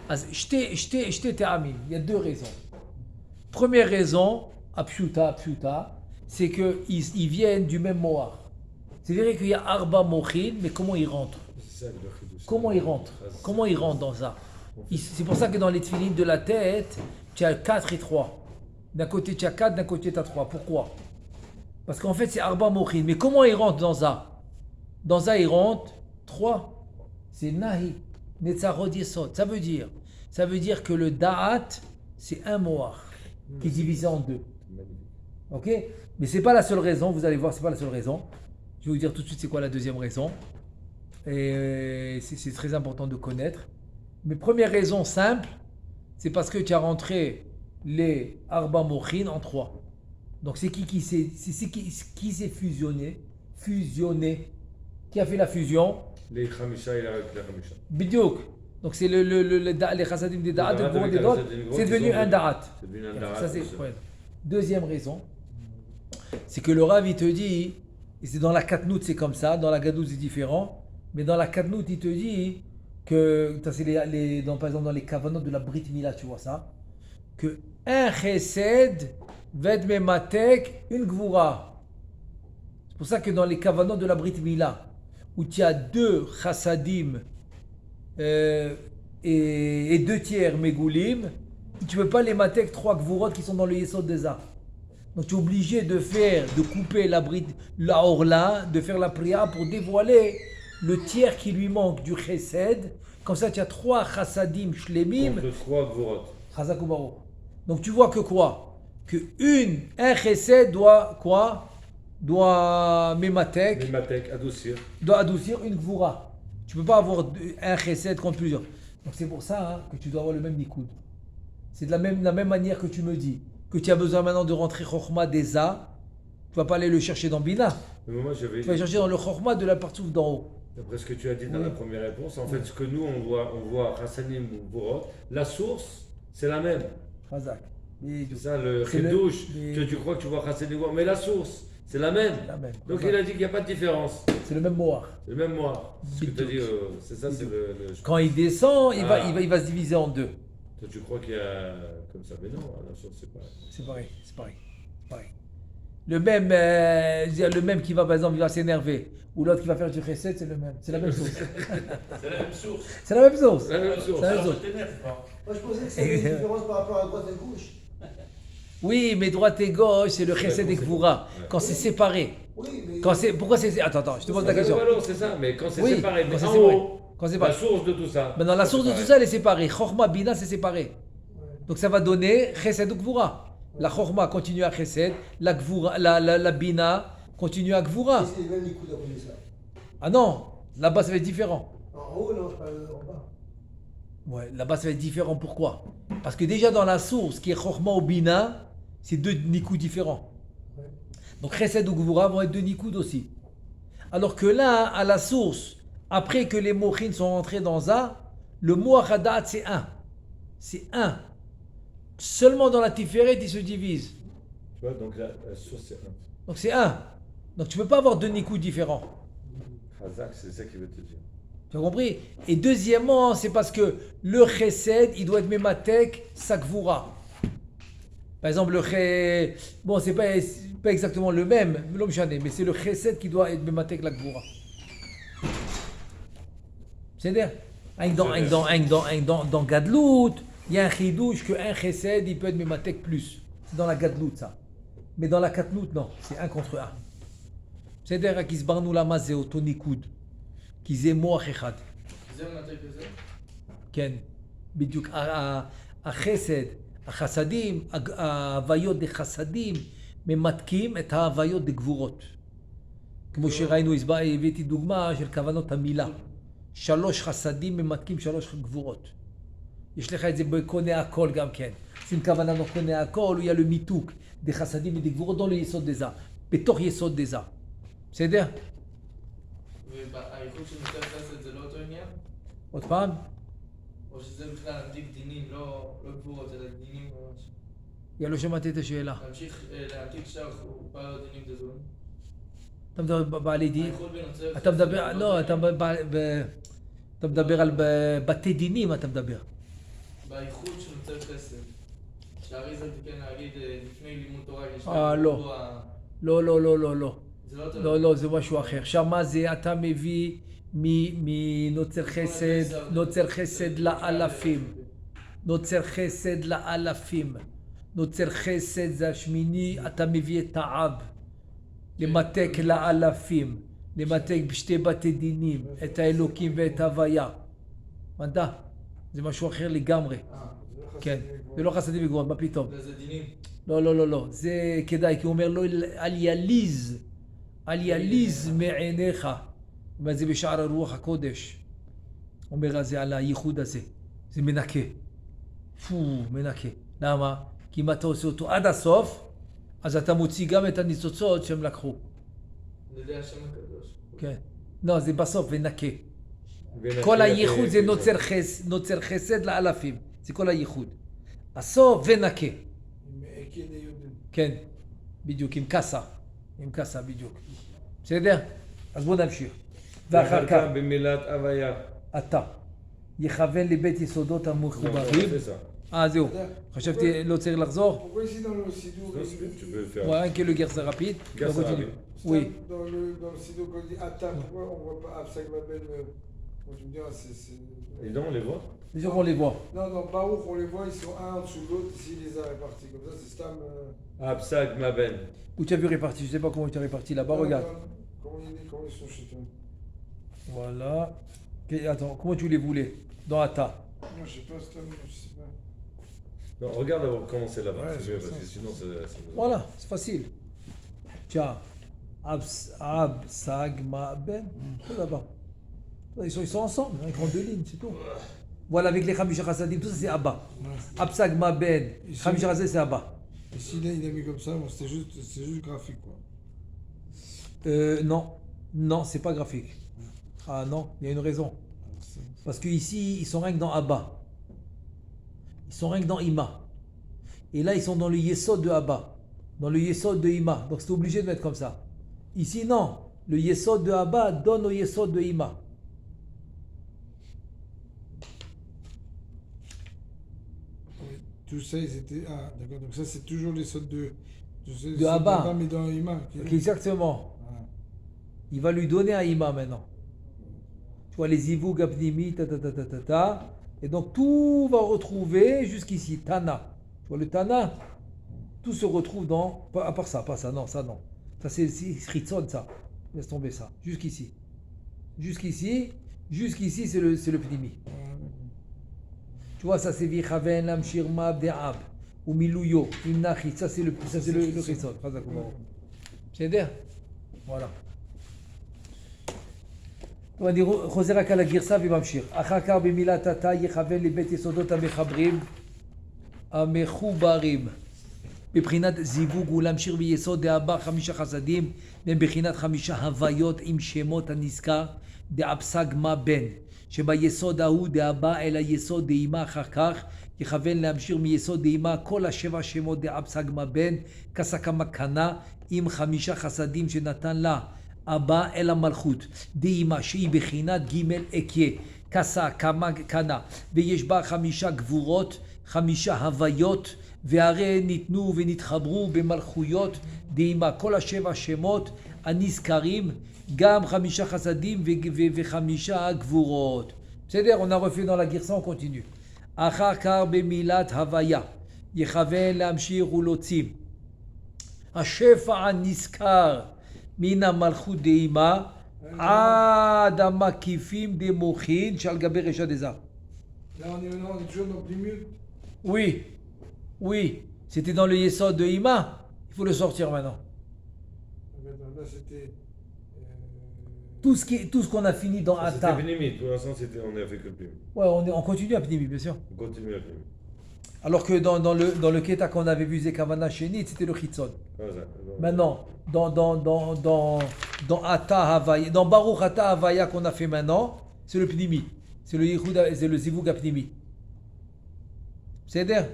אז שתי טעמים, il y a deux raisons. Première raison, pshuta, c'est qu'ils viennent du même moar. C'est vrai qu'il y a arba mochin, mais comment ils rentrent? זה לא חידוש. Comment ils rentrent? Comment ils rentrent dans ça? C'est pour ça que dans les tefilines de la tête, tu as 4 et 3. D'un côté tu as 4, d'un côté tu as 3. Pourquoi? Parce qu'en fait c'est arba mochin. Mais comment ils rentrent dans ça? Dans ça ils rentrent 3. C'est nahi, netzarod yesod. Ça veut dire que le da'at, c'est un moar qui est divisé en deux. Ok? Mais c'est pas la seule raison, vous allez voir, c'est pas la seule raison. Je vais vous dire tout de suite c'est quoi la deuxième raison. Et c'est très important de connaître. Mais première raison simple, c'est parce que tu as rentré les arba mochin en 3. Donc c'est qui s'est fusionné? Qui a fait la fusion? les Khamisha, il arrête les Khamisha. Bidiouk. Donc c'est les chassadim des da'at, da'at le avec des les dots, chassadim des c'est grottes, devenu ils ont un des- da'at. C'est devenu un Ça, Da'at. c'est tout ça. ouais. Deuxième raison, c'est que le Rav il te dit, et c'est dans la Katnout c'est comme ça, dans la Gadout c'est différent, mais dans la Katnout il te dit que, ça, c'est par exemple dans les kavanot de la Brit Mila, tu vois ça, que un chesed va être mematek une gvura. C'est pour ça que dans les kavanot de la Brit Mila, où tu as 2 chassadim et 2 tiers megoulim, tu ne peux pas les mater avec 3 gvurot qui sont dans le Yesod des Arts. Donc tu es obligé de couper la orla, de faire la prière pour dévoiler le tiers qui lui manque du chesed. Comme ça tu as 3 chassadim shlemim, Contre 3 Gvorot. chazak ou baruch. Donc tu vois que quoi? Que un chesed doit quoi? Doit mématek, Mimatek, adoucir. doit adoucir une gvura. Tu ne peux pas avoir un chesed contre plusieurs. Donc c'est pour ça hein, que tu dois avoir le même nikoud. C'est de la même manière que tu me dis que tu as besoin maintenant de rentrer Chokhma des A. Tu ne vas pas aller le chercher dans Bina. Mais moi, j'avais. Tu vas le chercher dans le Chokhma de la partie d'en haut. D'après ce que tu as dit dans Oui. la première réponse, en fait, ce que nous, on voit Hassanim ou Gvorot, la source, c'est la même. Chazak. Et C'est ça, le C'est le- Khidouche, les- que tu crois que tu vois Hassanim ou Gvorot, mais la source, c'est la même. La même. Donc Chazak. il a dit qu'il n'y a pas de différence. C'est le même moar. C'est le même moi. Ce que tu as dit, c'est ça, c'est le. Quand il descend, Ah. il va se diviser en 2. Toi, tu crois qu'il y a comme ça, mais non, la source, c'est pas. C'est pareil, c'est pareil, c'est pareil. Le même qui va, par exemple, il va s'énerver, ou l'autre qui va faire du chesed, c'est le même. C'est la même chose. C'est la même source. C'est la même chose. La même source. C'est la même chose. Moi, je pensais que c'était une différence par rapport à droite et gauche. Oui, mais droite et gauche, c'est le chesed et gvura. Ouais. Quand c'est séparé. Oui, mais. Pourquoi c'est... Attends, je te pose la question. Alors, c'est ça, mais quand c'est Oui, séparé, quand mais c'est en séparé. haut, Quand c'est la séparé. source de tout ça. Maintenant, la source de c'est tout ça, elle est séparée. Chorma, Bina, c'est séparé. Donc ça va donner chesed ou gvura. La chorma continue à chesed, la gvura, la Bina continue à gvura. C'est les mêmes Nikoud après ça. Ah non, là-bas ça va être différent. En haut, non, je parle en bas. Ouais, là-bas ça va être différent. Pourquoi? Parce que déjà dans la source qui est chorma ou Bina, c'est 2 nikud différents. Ouais. Donc chesed ou gvura vont être 2 nikud aussi. Alors que là, à la source, après que les mochin sont rentrés dans za, le mot achadat c'est 1. C'est 1. Seulement dans la tiferet, il se divise. Tu vois, donc la source, c'est un. Donc c'est 1. Donc tu ne peux pas avoir 2 nikud différents. Khazak, c'est ça qu'il veut te dire. Tu as compris? Et deuxièmement, c'est parce que le chesed, il doit être mematek sakvura. Par exemple, le chesed, bon, c'est pas exactement le même, l'homme chané, mais c'est le chesed qui doit être mematek la gvura. C'est-à-dire, dans Gadlout, il y a un chidouche que un chesed, il peut être mematek plus. C'est dans la Gadlout, ça. Mais dans la Katnout, non, c'est 1 contre 1. C'est-à-dire qu'ils se barnent la masse au tonikoud, qu'ils aient moach echad. זה מתי כזה? כן, בדיוק. החסד, החסדים, ההוויות דחסדים, ממתקים את ההוויות דגבורות. כמו שראינו, הבאתי דוגמה של כוונות המילה. 3 חסדים ממתקים 3 גבורות. יש לך את זה בקונה הכל גם כן. שים כוונה בקונה הכל, הוא יהיה לו מיתוק דחסדים ודגבורות, לא ליסוד דזה, בתוך יסוד דזה. בסדר? והאיחוד של נותן חסד זה לא אותו עניין? עוד פעם? או שזה בכלל להמתיק דינים, לא גבורות, אלא דינים ממש? יא, לא שמעתי את השאלה. להמשיך להמתיק שח הוא פעל דינים דזון. אתה מדבר בעלי דין? האיחוד בנוצר חסד... אתה מדבר, זה לא, אותו אתה מדבר על בתי דינים, אתה מדבר. באיחוד של נוצר חסד. שהאריזל תיקן להגיד לפני לימוד תורה, יש לא. לא, לא, לא, לא, לא. זה לא אותו... לא, לא, זה משהו אחר. שמה זה אתה מביא מנוצר חסד, נוצר חסד לאלפים. נוצר חסד לאלפים. נוצר חסד זה השמיני, אתה מביא את האב. למתק לאלפים. למתק בשתי בתי דינים. את האלוקים ואת ההוויה. מנדה? זה משהו אחר לגמרי. כן. זה לא חסדים וגבורות, מה פתאום? וזה דינים. לא, לא, לא, לא. זה כדאי, כי הוא אומר לו, אל יליז. אל יליז מעיניך. אבל זה בשער הרוח הקודש. אומר על זה, על הייחוד הזה. זה מנקה. מנקה. למה? כי אם אתה עושה אותו עד הסוף, אז אתה מוציא גם את הניצוצות שהם לקחו. על ידי השם הקדוש. כן. לא, זה בסוף, ונקה. כל הייחוד זה נוצר חסד לאלפים. זה כל הייחוד. הסוף ונקה. כן, בדיוק, עם קסה. עם קסה, בדיוק. בסדר? אז בואו נמשיך. ואחר כך, במילת הוויה. אתה. יכוון לבית יסודות המחוברים. זהו. חשבתי, לא צריך לחזור? Pourquoi ici dans le Sidou, Tu peux le faire. Ouais, que le guerre rapide. Guerre rapide. Oui. dans le Sidou, quand il dit Atta, pourquoi on ne voit pas Absak Babel Bon, tu me diras, c'est. Et donc, on les voit. C'est sûr qu'on les voit. Non, Baruch, on les voit, ils sont un en dessous de l'autre, ici, il les a répartis. Comme ça, c'est Stam. Absag Maben. Où tu as vu réparti? Je sais pas comment tu as réparti là-bas, regarde. Comment ils sont chez toi? Voilà. Attends, comment tu les voulais? Dans Atta. Non, je sais pas, Stam, je sais pas. Non, regarde d'abord comment c'est là-bas. Ouais, c'est mieux c'est parce que ça. sinon, c'est. Voilà, c'est facile. Tiens, Ab, Sag, Ma, Ben, tout là-bas. Ils sont ensemble, hein, ils font deux lignes, c'est tout. Voilà, avec les Khamisha Chassadim, tout ça c'est Abba. Ab, Sag, Ma, Ben, Khamisha Chassadim c'est Abba. Ici, là, il a mis comme ça, bon, c'est juste graphique, quoi. Non, c'est pas graphique. Ah non, il y a une raison. Parce qu'ici, ils sont rien que dans Abba. Ils sont rien que dans Ima. Et là, ils sont dans le Yesod de Abba. Dans le Yesod de Ima. Donc, c'est obligé de mettre comme ça. Ici, non. Le Yesod de Abba donne au Yesod de Ima. Oui, tout ça, ils étaient. Ah, d'accord, donc ça, c'est toujours les sautes De Abba. Mais dans Ima. Donc, exactement. Ah. Il va lui donner à Ima maintenant. Tu vois, les Zivou, Gapnimi, ta. Et donc, tout va retrouver jusqu'ici. Tana. Tu vois, le Tana, tout se retrouve dans. À part ça, pas ça, non, ça non. Ça, c'est Ritzon, ça. Laisse tomber ça. Jusqu'ici. Jusqu'ici, c'est le Pnimi. Tu vois, ça c'est Vichaven, Lam, Shirma, De'ab, ou Milouyo, Imnachi, ça c'est le Ritzon. C'est-à-dire, voilà. On va dire, חוזר רק על הגרסה וממשיך. אחר כך במילת התא יכוון לבית יסודות המחוברים. בבחינת זיווג ולהמשיך ביסוד דאבא 5 חסדים, ובבחינת 5 הוויות עם שמות הנזכר, דאבסג מה בן. שביסוד ההוא דאבא אל היסוד דאימה אחר כך, יכוון להמשיך מיסוד דאימה כל 7 שמות דאבסג מה בן, כסקמה קנה, עם 5 חסדים שנתן לה. אבא אל המלכות, דאימה שהיא בחינת ג' אקיה, כסה, כמה, קנה, ויש בה 5 גבורות, 5 הוויות, והרי ניתנו ונתחברו במלכויות, דאימה כל 7 שמות הנזכרים, גם 5 חסדים ו5 גבורות. בסדר? On a refait dans la גרסה, on continue. אחר כך במילת הוויה, יכוון להמשיך ולהוציא. השפע הנזכר, מן המלכות דאימה עד המקיפים דמוחין שעל גבי רשע דזה. Là, on est toujours dans Plimut. Oui, c'était dans le Yesod de Ima. Il faut le sortir maintenant. Là, c'était. Tout ce qu'on a fini dans C'était Atta. Pnimi. Pour l'instant, on a fait que le Pnimi. Ouais, on continue à Pnimi, bien sûr. On continue à Pnimi. Alors que dans le Keta qu'on avait vu Zekavana Shenit, c'était le Chitzon. Maintenant, dans Atta Havaya, dans Baruch Atta Havaya qu'on a fait maintenant, c'est le Pnimi. C'est le Yichud, c'est le Zivug Pnimi. C'est-à-dire.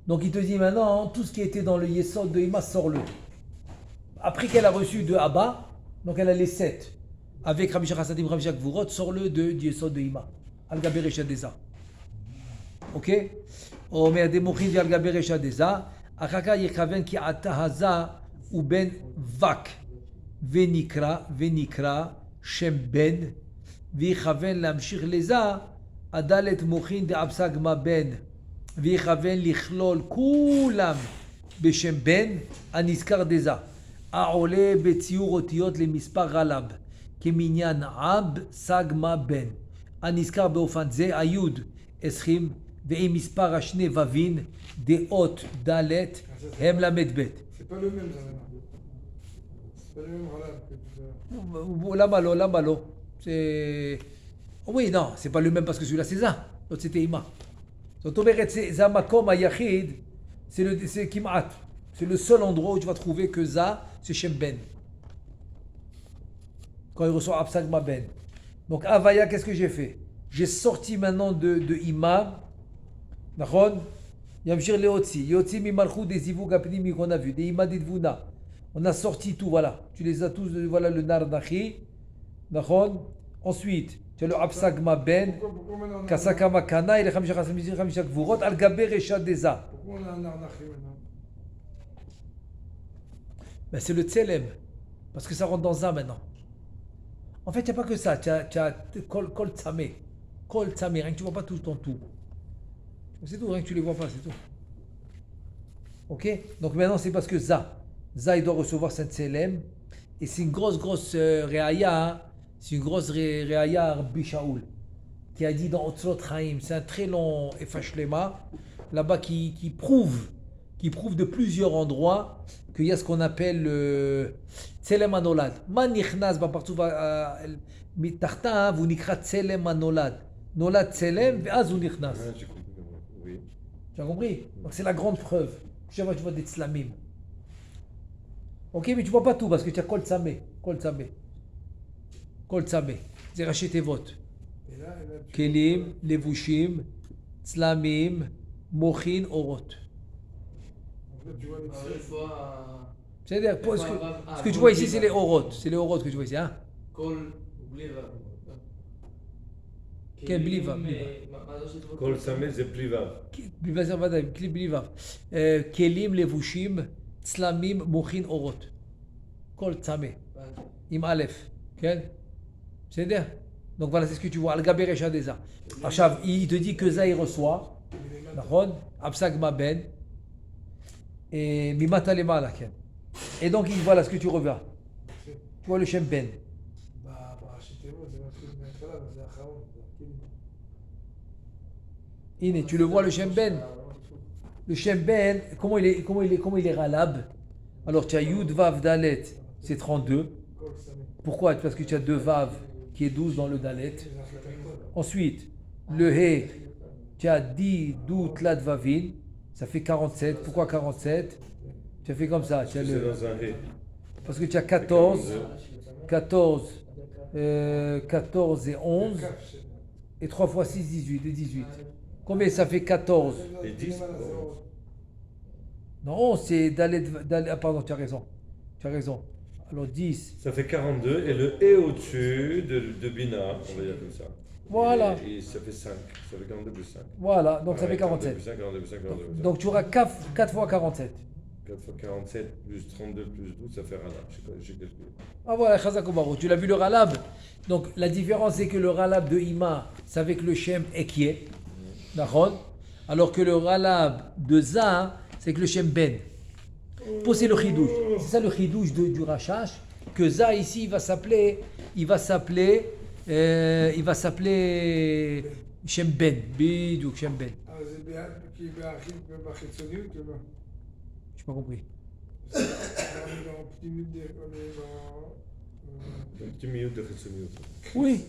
Donc il te dit maintenant, tout ce qui était dans le Yesod de Ima, sors-le. Après qu'elle a reçu de Abba, donc elle a les 7. Avec Rabbi Shachassadim, Rabbi Shakvurot, sors-le du Yesod de Ima. Al-Gaber Eshadeza. Ok? אומר דמוכין ועל גבי רשע דזה, אחר כך יכוון כי עתה הזה הוא בן וק, ונקרא שם בן, ויכוון להמשיך לזה, הדלת מוכין דאבסג מה בן, ויכוון לכלול כולם בשם בן, הנזכר דזה, העולה בציור אותיות למספר רלב, כמניין אב סג מה בן, הנזכר באופן זה, היוד 20, ועם מספר השני ווין, דעות ד' הם למד ב'. C'est pas le même, ça, maintenant. C'est pas le même Ralab que tu למה לא? C'est... Oui, non, c'est pas le même parce que celui-là c'est ça. L'autre c'était Ima. זאת אומרת, זה המקום היחיד, c'est כמעט. C'est le seul endroit où tu vas trouver que ça, c'est Shem Ben. Quand il reçoit Absag Ma Ben. Donc, Avaya, qu'est-ce que j'ai fait? J'ai sorti maintenant de Imam. D'accord? Yamshir Leotzi. Yotzi Mimalchou des Ivug Apnimi qu'on a vu. Des Ima des Dvuna. On a sorti tout, voilà. Tu les as tous, voilà le Nardachi. D'accord? Ensuite, tu as le Absagma Ben. Pourquoi maintenant on a- Kasaka Makana et les Khamisha Gvurot. Al-Gaber et Shadeza. Pourquoi on a un Arnachi maintenant? Ben, c'est le Tselem. Parce que ça rentre dans ça maintenant. En fait, il n'y a pas que ça. Tu as Kol Tzame. Kol Tzame. Rien que tu ne vois pas tout ton tout. C'est tout, rien que tu ne les vois pas, c'est tout. Ok? Donc maintenant, c'est parce que Za, il doit recevoir cette Tselem. Et c'est une grosse réaya. Hein. C'est une grosse réaya à Rabbi Shaoul. Qui a dit dans Otzlot Chaim. C'est un très long Efashlema. Là-bas qui prouve de plusieurs endroits qu'il y a ce qu'on appelle Tselem Anolad. Man nichnas partout mitachta vous nikrat Tselem Anolad. Nolad Tselem ve'az hu nichnas. Ah, j'ai compris. Oui. Tu as compris? Donc c'est la grande preuve. Chaque fois tu vois des tzlamim. Ok, mais tu vois pas tout parce que tu as Kol Tzame. C'est racheté votes. Et là, tu- Kelim, Levushim, Tzlamim, Mochin, Orot. Donc là, tu vois les Alors, une fois, C'est-à-dire, ce que tu vois ici, c'est les Orot. C'est les Orot que tu vois ici. Hein? כל בלי ו'. כן, בלי ו', בלי מה זה שתבוא? כל צמא זה פלי ו'. ודאי, כלי בלי ו'. כלים לבושים, צלמים, מוחין, אורות. כל צמא. עם א', כן? בסדר? Donc voilà, c'est ce que tu vois. Al-Gaber et Shadeza. עכשיו, il te dit que ça, il reçoit. נכון? Absag Ben. Et Mimata Lemala, כן. Et donc, voilà ce que tu reviens. Tu vois le Shem Ben. בראשי תיבות זה מתחיל מההתחלה, אבל זה האחרון. זה כאילו- Ine, tu le vois le Shem Ben. Le Shem Ben, comment il est ralab? Alors tu as Yud Vav Dalet, c'est 32. כל סמי. Pourquoi? Parce que tu as 2 Vav qui est 12 dans le Dalet. זה החלטה כל. Ensuite, le He, tu as 10 Dout Lad Vavin, ça fait 47. Pourquoi 47? Tu as fait comme ça. Tu as C'est le... dans un hé. Parce que tu as 14 et 11, et 3 fois 6, 18, et 18. Combien ça fait 14? Et 10. Non, c'est Dalet, ah, pardon, tu as raison. Alors 10. Ça fait 42 et le et au-dessus de Bina, on va dire comme ça. Voilà. Et ça fait 5. Ça fait 42 plus 5. Voilà, donc ça Ouais, fait 42 47. plus 5, 42 plus 5, 42 plus 5. Donc tu auras 4 fois 47. 4 fois 47 plus 32 plus 12, ça fait Rala. J'ai calculé. Ah voilà, Chazak Obaro. Tu l'as vu le Ralab. Donc la différence c'est que le Ralab de Ima, c'est avec le Shem Ekie. D'accord? Alors que le Ralab de Za, c'est avec le Shem Ben. Pour c'est le Chidouche. C'est ça le Chidouche du Rachash. Que Za ici, il va s'appeler Shem Ben. Bidou, Shem Ben. אבל זה כי בחיצוניות, ומה? Je n'ai pas compris. dans l'optimiste des... Un petit minute de Chetsoniot. Oui.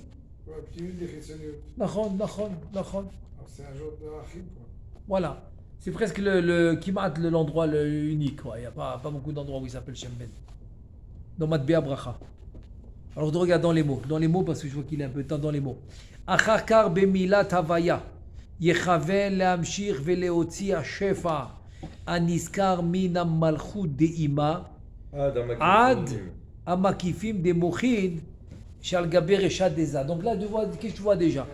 l'optimiste des חיצוניות. נכון. Alors c'est un genre de Achim, quoi. Voilà. C'est presque le Kimat, l'endroit unique. Il n'y a pas beaucoup d'endroits où il s'appelle Shem Ben. Dans Matbea Bracha. Alors je regarde dans les mots parce que je vois qu'il est un peu de temps dans les mots. Achakar bemilat havaya. Yechaven lehamshich veleotzi hashefa. Aniskar min malchut deima. Ah, dans ma Ad amakifim de mochin. Shal gaber eshad deza. Donc là, qu'est-ce que tu vois déjà?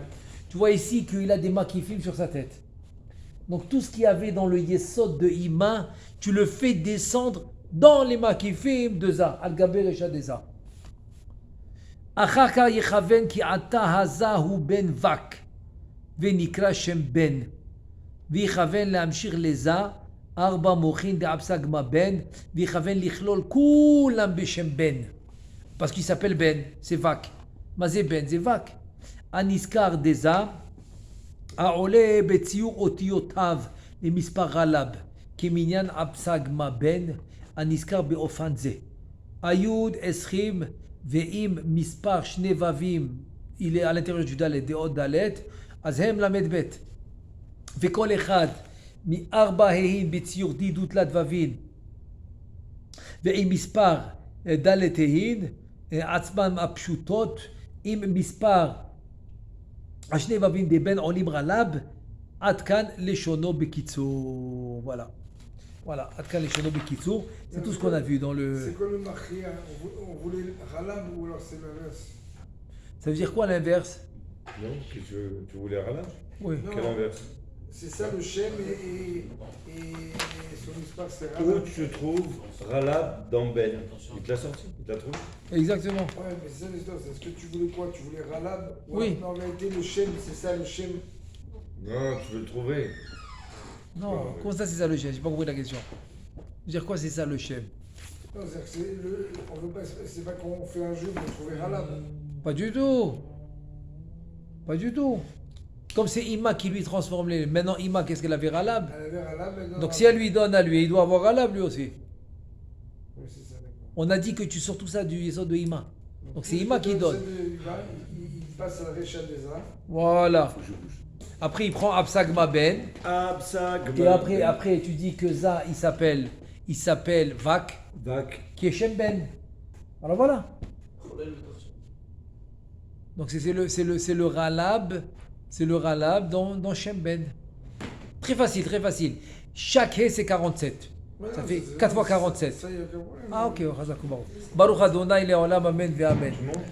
Tu vois ici qu'il a des makifim sur sa tête. Donc tout ce qu'il y avait dans le yesod de Ima, tu le fais descendre dans les makifim de Za, al-gaber et shadeza. Achaka yechaven ki ata hazahu ben vak, venikra shem ben, ויכוון להמשיך לזה, 4 מוחין דאבסג מה בן, ויכוון לכלול כולם בשם בן. parce qu'il s'appelle Ben, c'est Vak. מה זה בן? זה Vak. הנזכר דזה, העולה בציור אותיותיו למספר רלב, כמניין אבסג מה בן, הנזכר באופן זה. היוד 20 ואם מספר 2 ווים, il est à l'intérieur du dalet, דעות dalet, אז הם למד ב'. וכל אחד מ4 ה'ין בציור די דו תלת ווין, ועם מספר ד' ה'ין, עצמם הפשוטות, אם מספר השני ובים דבן עולים רלב, עד כאן לשונו בקיצור. Voilà. Voilà, עד כאן לשונו בקיצור. C'est tout ce qu'on a vu dans le... C'est quoi le marqué? On voulait Ralab ou alors c'est l'inverse? Ça veut dire quoi l'inverse? Non, que tu voulais Ralab? Oui. Non. Quel inverse? C'est ça le Shem et son histoire c'est Où Ralab. tu trouves Ralab dans Ben? Il te l'a sorti? Il te l'a trouvé? Exactement. Ouais, mais c'est ça l'histoire. Est-ce que tu voulais quoi? Tu voulais Ralab? Oui. Non, en réalité, le Shem, c'est ça le Shem. Non, tu veux le trouver. Non, comment ça c'est ça le Shem? J'ai pas compris la question. Je veux dire quoi c'est ça le Shem? Non, c'est-à-dire que on veut pas, c'est pas qu'on fait un jeu pour trouver Ralab. Pas du tout. Pas du tout. Comme c'est Ima qui lui transforme les... Maintenant Ima, qu'est-ce qu'elle avait Ralab? Elle avait Ralab, elle donne Donc si elle lui donne à lui, il doit avoir Ralab lui aussi. Oui, c'est ça, d'accord. On a dit que tu sors tout ça du Yesod de Ima. Donc c'est Plus Ima que qui donne. Il passe à la Récha des Arts. Voilà. Après il prend Absagma Ben. Absag. Et après tu dis que Ça il s'appelle Vak, Vac. qui est Shem Ben. Alors voilà. חולל בתוך שם. Donc c'est le Ralab. C'est le Ralab dans Shem Ben. Très facile, très facile. Chaque He c'est 47. Ça fait 4 fois 47. Ça, il y a aucun problème. Ah ok, Chazak Baruch. Baruch Adonai Leolam, Amen ve Amen.